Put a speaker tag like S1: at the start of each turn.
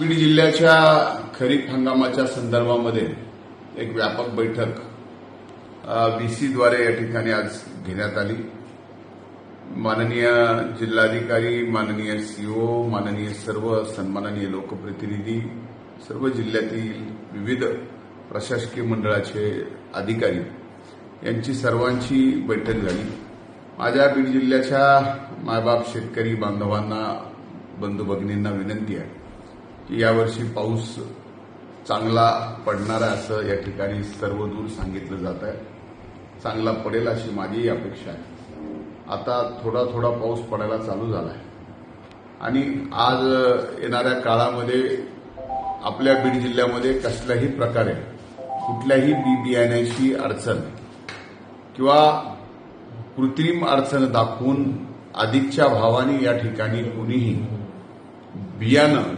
S1: बीड जिल्ह्याच्या खरीप हंगामाच्या संदर्भामध्ये एक व्यापक बैठक व्हीसीद्वारे या ठिकाणी आज घेण्यात आली। माननीय जिल्हाधिकारी, माननीय सीओ, माननीय सर्व सन्माननीय लोकप्रतिनिधी, सर्व जिल्ह्यातील विविध प्रशासकीय मंडळाचे अधिकारी यांची सर्वांची बैठक झाली। माझ्या बीड जिल्ह्याच्या मायबाप शेतकरी बांधवांना, बंधू भगिनींना विनंती आहे की यावर्षी पाऊस चांगला पडणार आहे असं या ठिकाणी सर्वदूर सांगितलं जात आहे। चांगला पडेल अशी माझी अपेक्षा आहे। आता थोडा थोडा पाऊस पडायला चालू झाला आहे आणि आज येणाऱ्या काळामध्ये आपल्या बीड जिल्ह्यामध्ये कसल्याही प्रकारे कुठल्याही बियाण्याची अडचण किंवा कृत्रिम अडचण दाखवून अधिकच्या भावाने या ठिकाणी कुणीही बियाणं